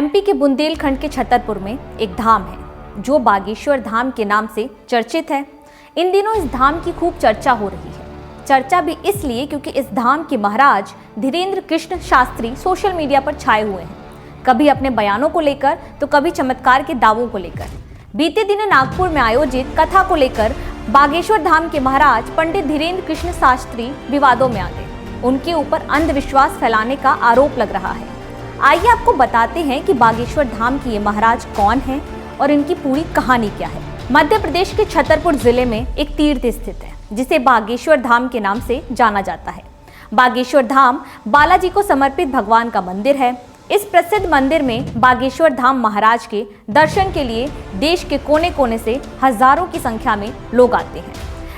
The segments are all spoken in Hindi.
एमपी के बुंदेलखंड के छतरपुर में एक धाम है जो बागेश्वर धाम के नाम से चर्चित है। इन दिनों इस धाम की खूब चर्चा हो रही है। चर्चा भी इसलिए क्योंकि इस धाम के महाराज धीरेन्द्र कृष्ण शास्त्री सोशल मीडिया पर छाए हुए हैं, कभी अपने बयानों को लेकर तो कभी चमत्कार के दावों को लेकर। बीते दिनों नागपुर में आयोजित कथा को लेकर बागेश्वर धाम के महाराज पंडित धीरेन्द्र कृष्ण शास्त्री विवादों में आ गए। उनके ऊपर अंधविश्वास फैलाने का आरोप लग रहा है। आइए आपको बताते हैं कि बागेश्वर धाम के ये महाराज कौन हैं और इनकी पूरी कहानी क्या है। मध्य प्रदेश के छतरपुर जिले में एक तीर्थ स्थित है जिसे बागेश्वर धाम के नाम से जाना जाता है। बागेश्वर धाम बालाजी को समर्पित भगवान का मंदिर है। इस प्रसिद्ध मंदिर में बागेश्वर धाम महाराज के दर्शन के लिए देश के कोने कोने से हजारों की संख्या में लोग आते हैं।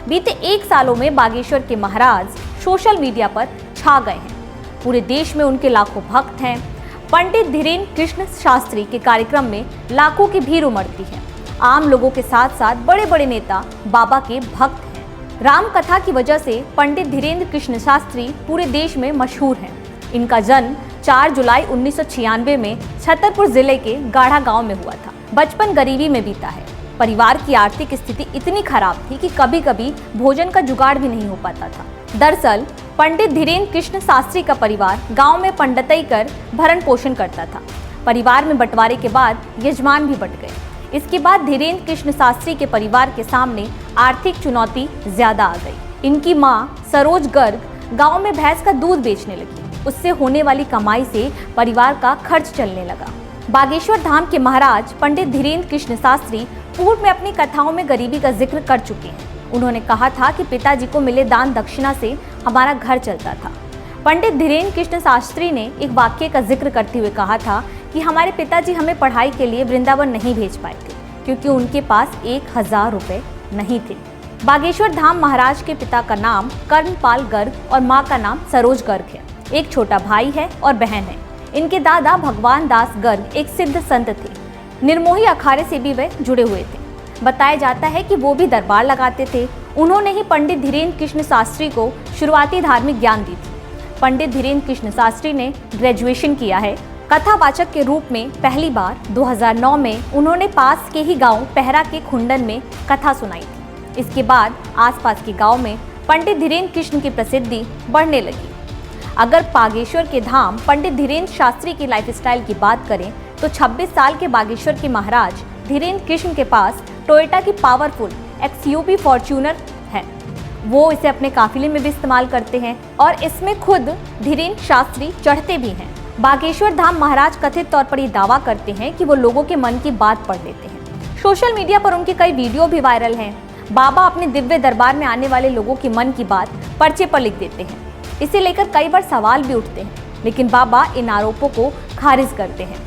बीते 1 सालों में बागेश्वर के महाराज सोशल मीडिया पर छा गए हैं। पूरे देश में उनके लाखों भक्त हैं। पंडित धीरेन्द्र कृष्ण शास्त्री के कार्यक्रम में लाखों की भीड़ उमड़ती है। आम लोगों के साथ साथ बड़े बड़े नेता बाबा के भक्त हैं। राम कथा की वजह से पंडित धीरेन्द्र कृष्ण शास्त्री पूरे देश में मशहूर हैं। इनका जन्म 4 जुलाई 1996 में छतरपुर जिले के गाढ़ा गांव में हुआ था। बचपन गरीबी में बीता है। परिवार की आर्थिक स्थिति इतनी खराब थी कि कभी कभी भोजन का जुगाड़ भी नहीं हो पाता था। दरअसल पंडित धीरेन्द्र कृष्ण शास्त्री का परिवार गांव में पंडिताई कर भरण पोषण करता था। परिवार में बंटवारे के बाद यजमान भी बंट गए। इसके बाद धीरेन्द्र कृष्ण शास्त्री के परिवार के सामने आर्थिक चुनौती ज्यादा आ गई। इनकी मां सरोज गर्ग गांव में भैंस का दूध बेचने लगी। उससे होने वाली कमाई से परिवार का खर्च चलने लगा। बागेश्वर धाम के महाराज पंडित धीरेन्द्र कृष्ण शास्त्री पूर्व में अपनी कथाओं में गरीबी का जिक्र कर चुके हैं। उन्होंने कहा था कि पिताजी को मिले दान दक्षिणा से हमारा घर चलता था। पंडित धीरेन्द्र कृष्ण शास्त्री ने एक वाक्य का जिक्र करते हुए कहा था कि हमारे पिताजी हमें पढ़ाई के लिए वृंदावन नहीं भेज पाए थे क्योंकि उनके पास 1000 रुपए नहीं थे। बागेश्वर धाम महाराज के पिता का नाम कर्णपाल गर्ग और माँ का नाम सरोज गर्ग है। एक छोटा भाई है और बहन है। इनके दादा भगवान दास गर्ग एक सिद्ध संत थे। निर्मोही अखाड़े से भी वे जुड़े हुए थे। बताया जाता है कि वो भी दरबार लगाते थे। उन्होंने ही पंडित धीरेन्द्र कृष्ण शास्त्री को शुरुआती धार्मिक ज्ञान दी थी। पंडित धीरेन्द्र कृष्ण शास्त्री ने ग्रेजुएशन किया है। कथावाचक के रूप में पहली बार 2009 में उन्होंने पास के ही गांव पहरा के खुंडन में कथा सुनाई थी। इसके बाद आसपास के गांव में पंडित धीरेन्द्र कृष्ण की प्रसिद्धि बढ़ने लगी। अगर बागेश्वर के धाम पंडित धीरेन्द्र शास्त्री की लाइफस्टाइल की बात करें तो 26 साल के बागेश्वर के महाराज धीरेन्द्र कृष्ण के पास टोयोटा की पावरफुल XUV फॉर्च्यूनर है। वो इसे अपने काफिले में भी इस्तेमाल करते हैं और इसमें खुद धीरेन्द्र शास्त्री चढ़ते भी हैं। बागेश्वर धाम महाराज कथित तौर पर ये दावा करते हैं कि वो लोगों के मन की बात पढ़ लेते हैं। सोशल मीडिया पर उनके कई वीडियो भी वायरल हैं। बाबा अपने दिव्य दरबार में आने वाले लोगों के मन की बात पर्चे पर लिख देते हैं। इसे लेकर कई बार सवाल भी उठते हैं, लेकिन बाबा इन आरोपों को खारिज करते हैं।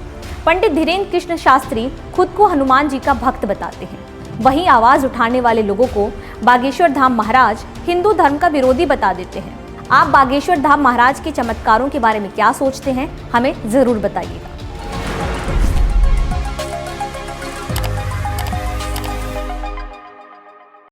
पंडित धीरेन्द्र कृष्ण शास्त्री खुद को हनुमान जी का भक्त बताते हैं। वहीं आवाज उठाने वाले लोगों को बागेश्वर धाम महाराज हिंदू धर्म का विरोधी बता देते हैं। आप बागेश्वर धाम महाराज के चमत्कारों के बारे में क्या सोचते हैं, हमें जरूर बताइएगा।